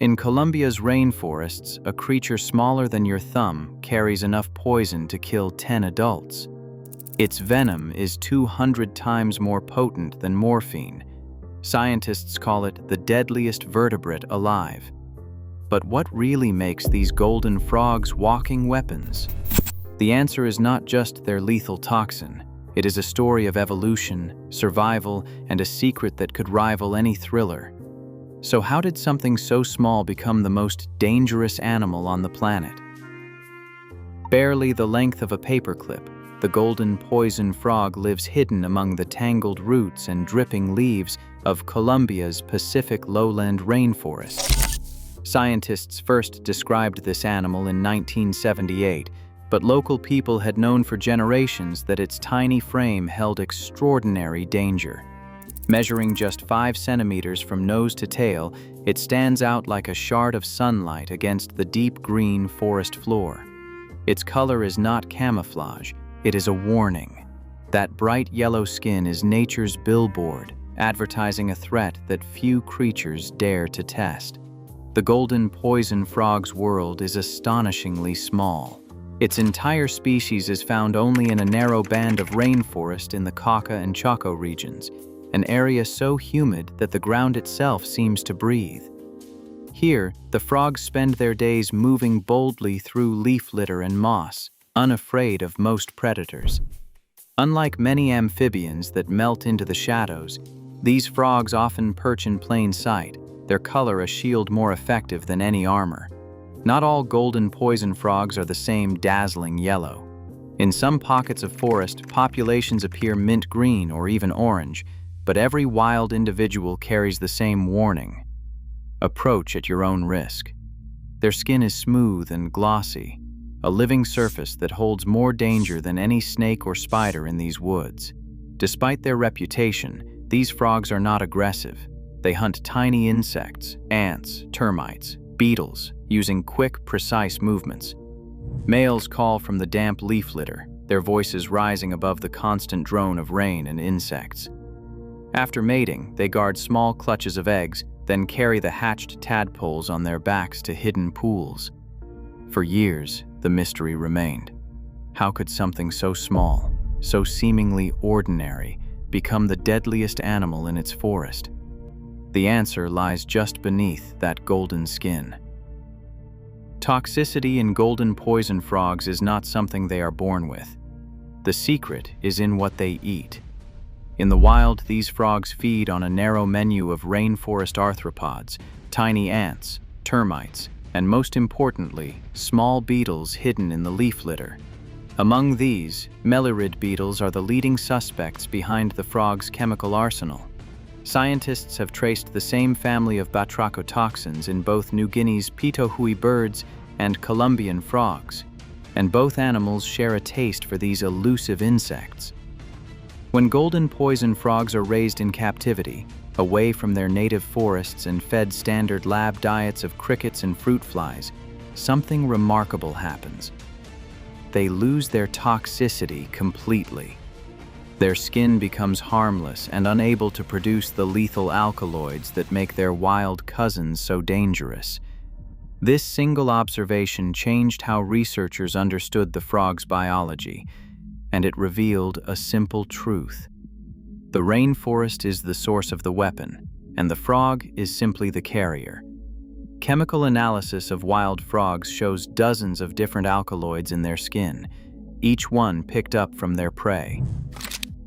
In Colombia's rainforests, a creature smaller than your thumb carries enough poison to kill 10 adults. Its venom is 200 times more potent than morphine. Scientists call it the deadliest vertebrate alive. But what really makes these golden frogs walking weapons? The answer is not just their lethal toxin. It is a story of evolution, survival, and a secret that could rival any thriller. So how did something so small become the most dangerous animal on the planet? Barely the length of a paperclip, the golden poison frog lives hidden among the tangled roots and dripping leaves of Colombia's Pacific lowland rainforest. Scientists first described this animal in 1978, but local people had known for generations that its tiny frame held extraordinary danger. Measuring just 5 centimeters from nose to tail, it stands out like a shard of sunlight against the deep green forest floor. Its color is not camouflage, it is a warning. That bright yellow skin is nature's billboard, advertising a threat that few creatures dare to test. The golden poison frog's world is astonishingly small. Its entire species is found only in a narrow band of rainforest in the Cauca and Chaco regions, an area so humid that the ground itself seems to breathe. Here, the frogs spend their days moving boldly through leaf litter and moss, unafraid of most predators. Unlike many amphibians that melt into the shadows, these frogs often perch in plain sight, their color a shield more effective than any armor. Not all golden poison frogs are the same dazzling yellow. In some pockets of forest, populations appear mint green or even orange, but every wild individual carries the same warning: approach at your own risk. Their skin is smooth and glossy, a living surface that holds more danger than any snake or spider in these woods. Despite their reputation, these frogs are not aggressive. They hunt tiny insects, ants, termites, beetles, using quick, precise movements. Males call from the damp leaf litter, their voices rising above the constant drone of rain and insects. After mating, they guard small clutches of eggs, then carry the hatched tadpoles on their backs to hidden pools. For years, the mystery remained. How could something so small, so seemingly ordinary, become the deadliest animal in its forest? The answer lies just beneath that golden skin. Toxicity in golden poison frogs is not something they are born with. The secret is in what they eat. In the wild, these frogs feed on a narrow menu of rainforest arthropods, tiny ants, termites, and most importantly, small beetles hidden in the leaf litter. Among these, mellirid beetles are the leading suspects behind the frog's chemical arsenal. Scientists have traced the same family of batrachotoxins in both New Guinea's pitohui birds and Colombian frogs, and both animals share a taste for these elusive insects. When golden poison frogs are raised in captivity, away from their native forests and fed standard lab diets of crickets and fruit flies, something remarkable happens. They lose their toxicity completely. Their skin becomes harmless and unable to produce the lethal alkaloids that make their wild cousins so dangerous. This single observation changed how researchers understood the frog's biology, and it revealed a simple truth. The rainforest is the source of the weapon, and the frog is simply the carrier. Chemical analysis of wild frogs shows dozens of different alkaloids in their skin, each one picked up from their prey.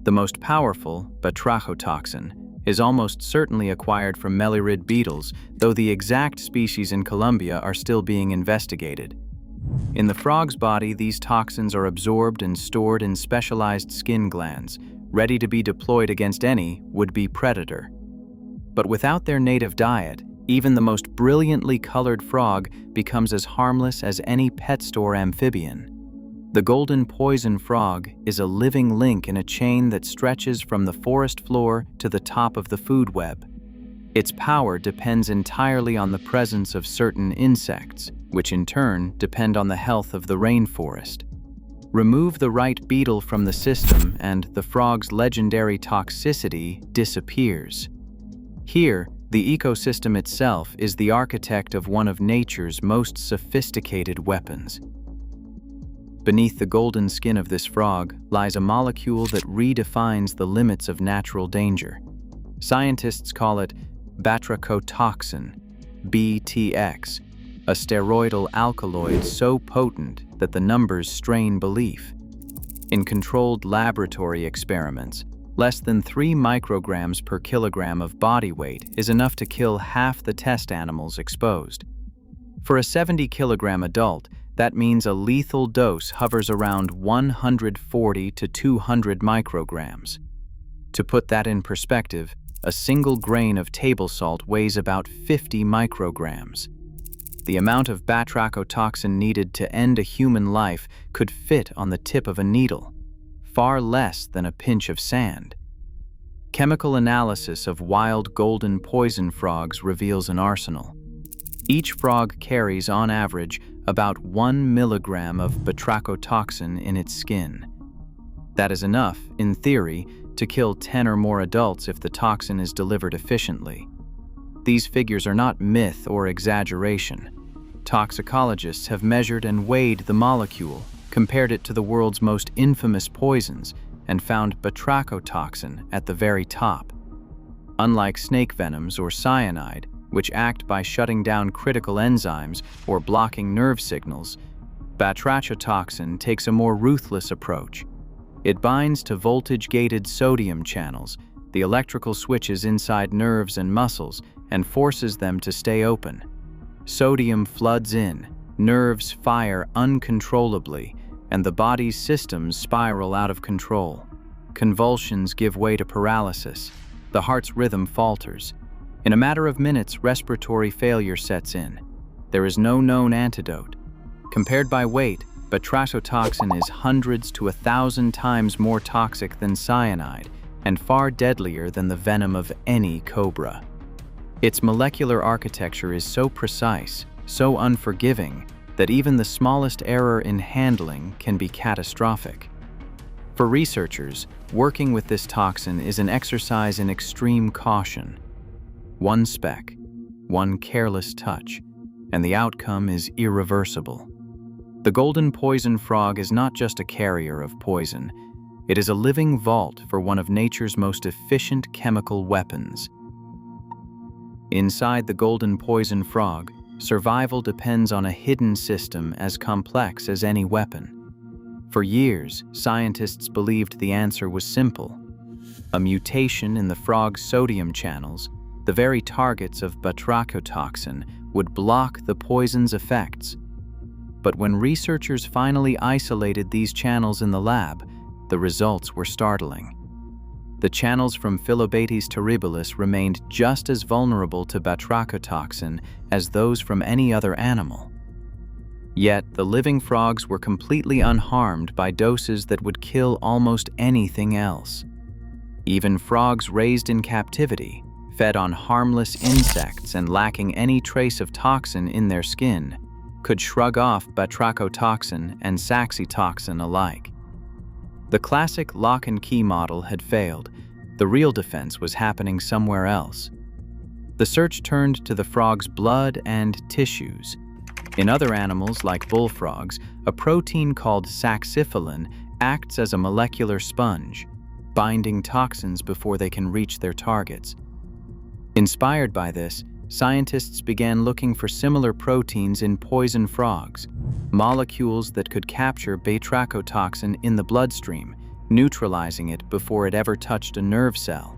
The most powerful, batrachotoxin, is almost certainly acquired from mellirid beetles, though the exact species in Colombia are still being investigated. In the frog's body, these toxins are absorbed and stored in specialized skin glands, ready to be deployed against any would-be predator. But without their native diet, even the most brilliantly colored frog becomes as harmless as any pet store amphibian. The golden poison frog is a living link in a chain that stretches from the forest floor to the top of the food web. Its power depends entirely on the presence of certain insects, which in turn depend on the health of the rainforest. Remove the right beetle from the system and the frog's legendary toxicity disappears. Here, The ecosystem itself is the architect of one of nature's most sophisticated weapons. Beneath the golden skin of this frog lies a molecule that redefines the limits of natural danger. Scientists call it batrachotoxin, BTX, a steroidal alkaloid so potent that the numbers strain belief. In controlled laboratory experiments, less than 3 micrograms per kilogram of body weight is enough to kill half the test animals exposed. For a 70-kilogram adult, that means a lethal dose hovers around 140 to 200 micrograms. To put that in perspective, a single grain of table salt weighs about 50 micrograms. The amount of batrachotoxin needed to end a human life could fit on the tip of a needle, far less than a pinch of sand. Chemical analysis of wild golden poison frogs reveals an arsenal. Each frog carries, on average, about 1 milligram of batrachotoxin in its skin. That is enough, in theory, to kill 10 or more adults if the toxin is delivered efficiently. These figures are not myth or exaggeration. Toxicologists have measured and weighed the molecule, compared it to the world's most infamous poisons, and found batrachotoxin at the very top. Unlike snake venoms or cyanide, which act by shutting down critical enzymes or blocking nerve signals, batrachotoxin takes a more ruthless approach. It binds to voltage-gated sodium channels, the electrical switches inside nerves and muscles, and forces them to stay open. Sodium floods in, nerves fire uncontrollably, and the body's systems spiral out of control. Convulsions give way to paralysis. The heart's rhythm falters. In a matter of minutes, respiratory failure sets in. There is no known antidote. Compared by weight, batrachotoxin is hundreds to 1,000 times more toxic than cyanide and far deadlier than the venom of any cobra. Its molecular architecture is so precise, so unforgiving, that even the smallest error in handling can be catastrophic. For researchers, working with this toxin is an exercise in extreme caution. One speck, one careless touch, and the outcome is irreversible. The golden poison frog is not just a carrier of poison, it is a living vault for one of nature's most efficient chemical weapons. Inside the golden poison frog, survival depends on a hidden system as complex as any weapon. For years, scientists believed the answer was simple. A mutation in the frog's sodium channels, the very targets of batrachotoxin, would block the poison's effects. But when researchers finally isolated these channels in the lab, the results were startling. The channels from Phyllobates terribilis remained just as vulnerable to batrachotoxin as those from any other animal. Yet, the living frogs were completely unharmed by doses that would kill almost anything else. Even frogs raised in captivity, fed on harmless insects and lacking any trace of toxin in their skin, could shrug off batrachotoxin and saxitoxin alike. The classic lock-and-key model had failed. The real defense was happening somewhere else. The search turned to the frog's blood and tissues. In other animals, like bullfrogs, a protein called saxifilin acts as a molecular sponge, binding toxins before they can reach their targets. Inspired by this, scientists began looking for similar proteins in poison frogs, molecules that could capture batrachotoxin in the bloodstream, neutralizing it before it ever touched a nerve cell.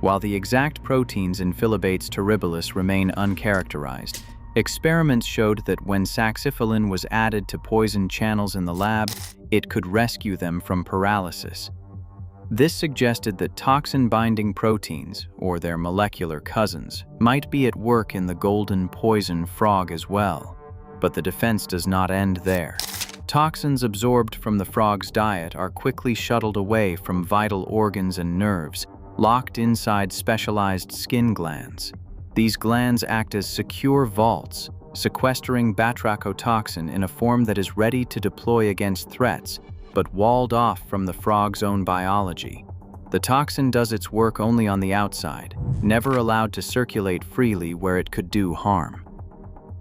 While the exact proteins in Phyllobates terribilis remain uncharacterized, experiments showed that when saxifilin was added to poison channels in the lab, it could rescue them from paralysis. This suggested that toxin-binding proteins, or their molecular cousins, might be at work in the golden poison frog as well. But the defense does not end there. Toxins absorbed from the frog's diet are quickly shuttled away from vital organs and nerves, locked inside specialized skin glands. These glands act as secure vaults, sequestering batrachotoxin in a form that is ready to deploy against threats, but walled off from the frog's own biology. The toxin does its work only on the outside, never allowed to circulate freely where it could do harm.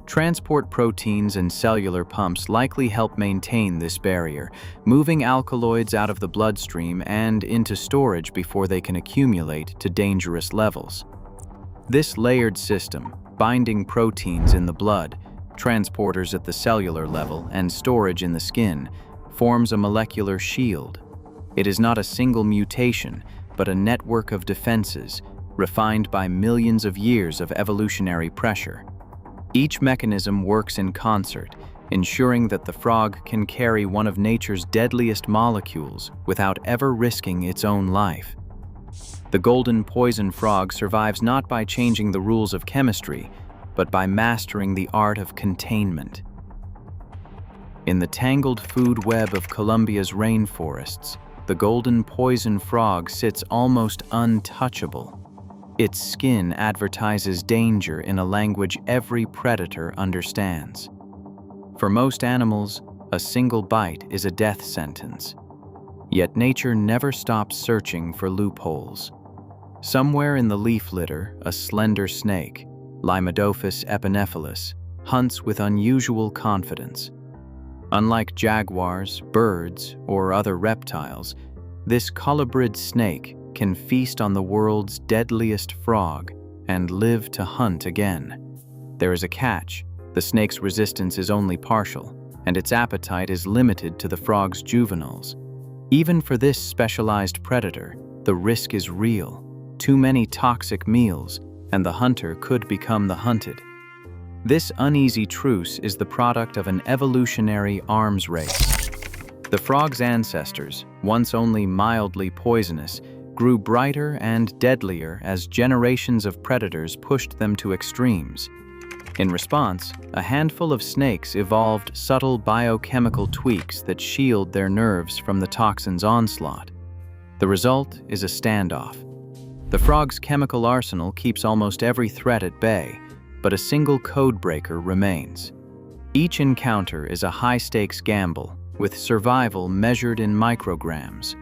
Transport proteins and cellular pumps likely help maintain this barrier, moving alkaloids out of the bloodstream and into storage before they can accumulate to dangerous levels. This layered system, binding proteins in the blood, transporters at the cellular level, and storage in the skin, forms a molecular shield. It is not a single mutation, but a network of defenses, refined by millions of years of evolutionary pressure. Each mechanism works in concert, ensuring that the frog can carry one of nature's deadliest molecules without ever risking its own life. The golden poison frog survives not by changing the rules of chemistry, but by mastering the art of containment. In the tangled food web of Colombia's rainforests, the golden poison frog sits almost untouchable. Its skin advertises danger in a language every predator understands. For most animals, a single bite is a death sentence. Yet nature never stops searching for loopholes. Somewhere in the leaf litter, a slender snake, Limatophis epinephalis, hunts with unusual confidence. Unlike jaguars, birds, or other reptiles, this colubrid snake can feast on the world's deadliest frog and live to hunt again. There is a catch. The snake's resistance is only partial, and its appetite is limited to the frog's juveniles. Even for this specialized predator, the risk is real. Too many toxic meals, and the hunter could become the hunted. This uneasy truce is the product of an evolutionary arms race. The frog's ancestors, once only mildly poisonous, grew brighter and deadlier as generations of predators pushed them to extremes. In response, a handful of snakes evolved subtle biochemical tweaks that shield their nerves from the toxin's onslaught. The result is a standoff. The frog's chemical arsenal keeps almost every threat at bay, but a single codebreaker remains. Each encounter is a high-stakes gamble, with survival measured in micrograms.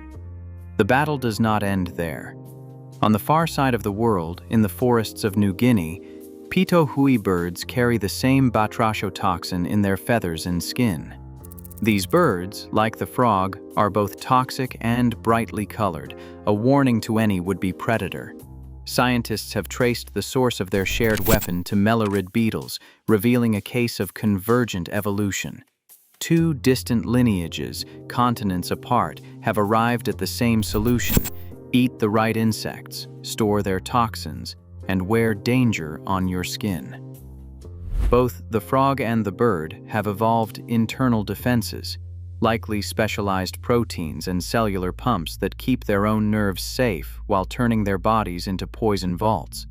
The battle does not end there. On the far side of the world, in the forests of New Guinea, pitohui birds carry the same batrachotoxin in their feathers and skin. These birds, like the frog, are both toxic and brightly colored, a warning to any would-be predator. Scientists have traced the source of their shared weapon to mellurid beetles, revealing a case of convergent evolution. Two distant lineages, continents apart, have arrived at the same solution: eat the right insects, store their toxins, and wear danger on your skin. Both the frog and the bird have evolved internal defenses, likely specialized proteins and cellular pumps that keep their own nerves safe while turning their bodies into poison vaults.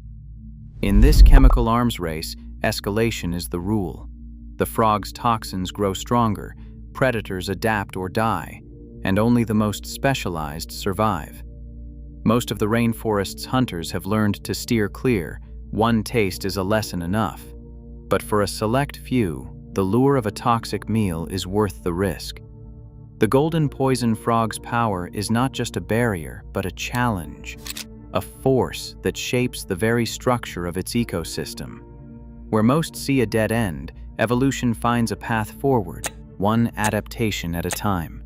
In this chemical arms race, escalation is the rule. The frog's toxins grow stronger, predators adapt or die, and only the most specialized survive. Most of the rainforest's hunters have learned to steer clear. One taste is a lesson enough. But for a select few, the lure of a toxic meal is worth the risk. The golden poison frog's power is not just a barrier, but a challenge, a force that shapes the very structure of its ecosystem. Where most see a dead end, evolution finds a path forward, one adaptation at a time.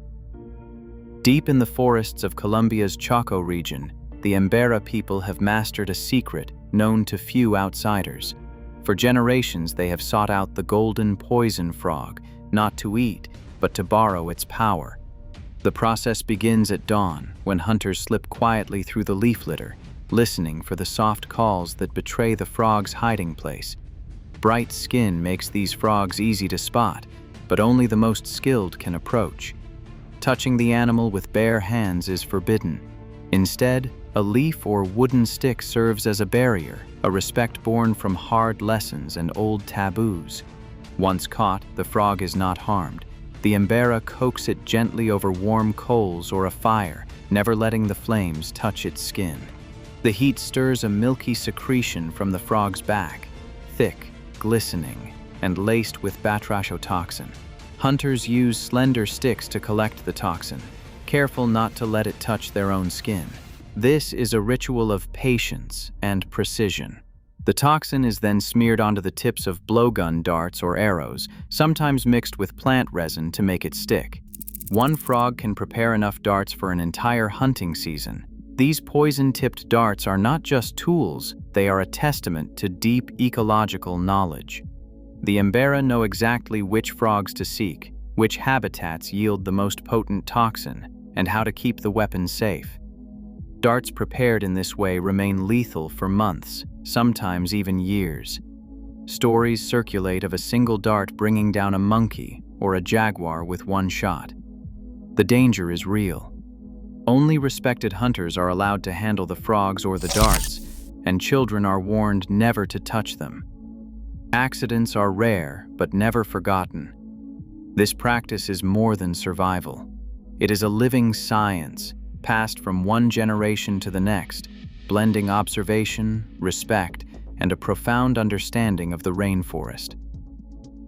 Deep in the forests of Colombia's Chaco region, the Embera people have mastered a secret known to few outsiders. For generations, they have sought out the golden poison frog, not to eat, but to borrow its power. The process begins at dawn, when hunters slip quietly through the leaf litter, listening for the soft calls that betray the frog's hiding place. Bright skin makes these frogs easy to spot, but only the most skilled can approach. Touching the animal with bare hands is forbidden. Instead, a leaf or wooden stick serves as a barrier, a respect born from hard lessons and old taboos. Once caught, the frog is not harmed. The Embera coax it gently over warm coals or a fire, never letting the flames touch its skin. The heat stirs a milky secretion from the frog's back, thick, glistening, and laced with batrachotoxin. Hunters use slender sticks to collect the toxin, careful not to let it touch their own skin. This is a ritual of patience and precision. The toxin is then smeared onto the tips of blowgun darts or arrows, sometimes mixed with plant resin to make it stick. One frog can prepare enough darts for an entire hunting season. These poison-tipped darts are not just tools, they are a testament to deep ecological knowledge. The Embera know exactly which frogs to seek, which habitats yield the most potent toxin, and how to keep the weapon safe. Darts prepared in this way remain lethal for months, sometimes even years. Stories circulate of a single dart bringing down a monkey or a jaguar with one shot. The danger is real. Only respected hunters are allowed to handle the frogs or the darts, and children are warned never to touch them. Accidents are rare, but never forgotten. This practice is more than survival. It is a living science, passed from one generation to the next, blending observation, respect, and a profound understanding of the rainforest.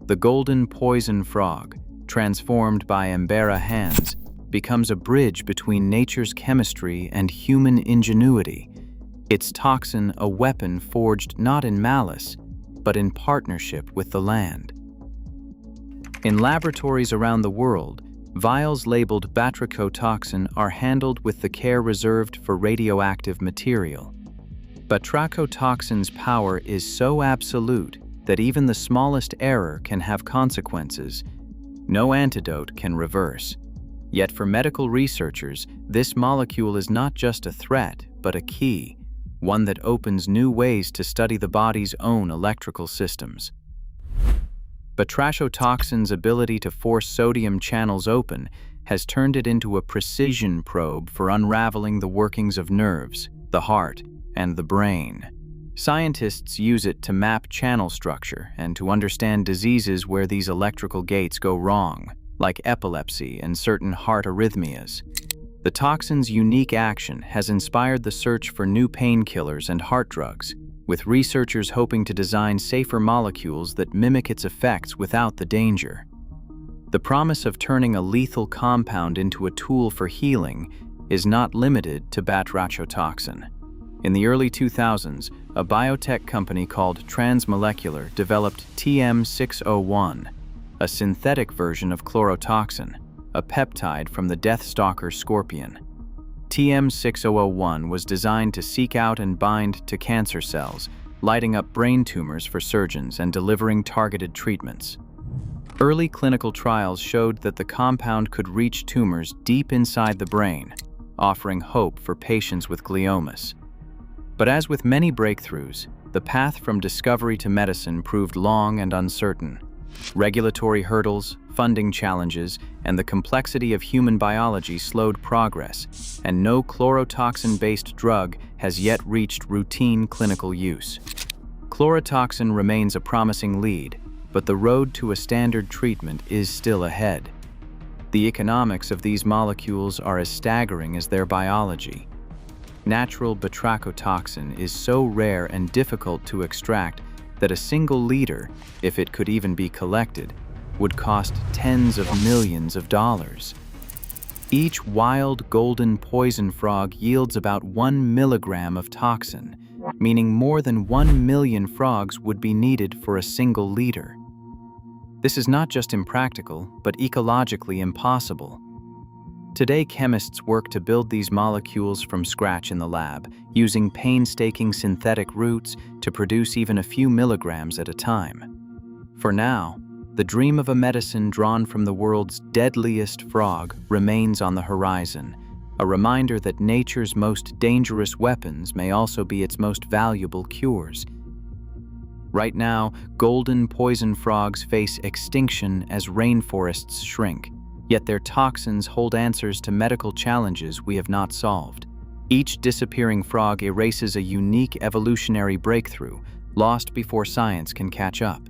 The golden poison frog, transformed by Embera hands, becomes a bridge between nature's chemistry and human ingenuity, its toxin a weapon forged not in malice, but in partnership with the land. In laboratories around the world, vials labeled batrachotoxin are handled with the care reserved for radioactive material. Batrachotoxin's power is so absolute that even the smallest error can have consequences. No antidote can reverse. Yet for medical researchers, this molecule is not just a threat, but a key, one that opens new ways to study the body's own electrical systems. Batrachotoxin's ability to force sodium channels open has turned it into a precision probe for unraveling the workings of nerves, the heart, and the brain. Scientists use it to map channel structure and to understand diseases where these electrical gates go wrong, like epilepsy and certain heart arrhythmias. The toxin's unique action has inspired the search for new painkillers and heart drugs, with researchers hoping to design safer molecules that mimic its effects without the danger. The promise of turning a lethal compound into a tool for healing is not limited to batrachotoxin. In the early 2000s, a biotech company called Transmolecular developed TM601, a synthetic version of chlorotoxin, a peptide from the deathstalker scorpion. TM601 was designed to seek out and bind to cancer cells, lighting up brain tumors for surgeons and delivering targeted treatments. Early clinical trials showed that the compound could reach tumors deep inside the brain, offering hope for patients with gliomas. But as with many breakthroughs, the path from discovery to medicine proved long and uncertain. Regulatory hurdles, funding challenges, and the complexity of human biology slowed progress, and no chlorotoxin-based drug has yet reached routine clinical use. Chlorotoxin remains a promising lead, but the road to a standard treatment is still ahead. The economics of these molecules are as staggering as their biology. Natural batrachotoxin is so rare and difficult to extract that a single liter, if it could even be collected, would cost tens of millions of dollars. Each wild golden poison frog yields about 1 milligram of toxin, meaning more than 1 million frogs would be needed for a single liter. This is not just impractical, but ecologically impossible. Today, chemists work to build these molecules from scratch in the lab, using painstaking synthetic routes to produce even a few milligrams at a time. For now, the dream of a medicine drawn from the world's deadliest frog remains on the horizon, a reminder that nature's most dangerous weapons may also be its most valuable cures. Right now, golden poison frogs face extinction as rainforests shrink. Yet their toxins hold answers to medical challenges we have not solved. Each disappearing frog erases a unique evolutionary breakthrough, lost before science can catch up.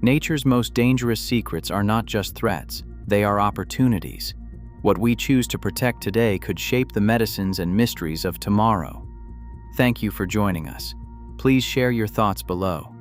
Nature's most dangerous secrets are not just threats, they are opportunities. What we choose to protect today could shape the medicines and mysteries of tomorrow. Thank you for joining us. Please share your thoughts below.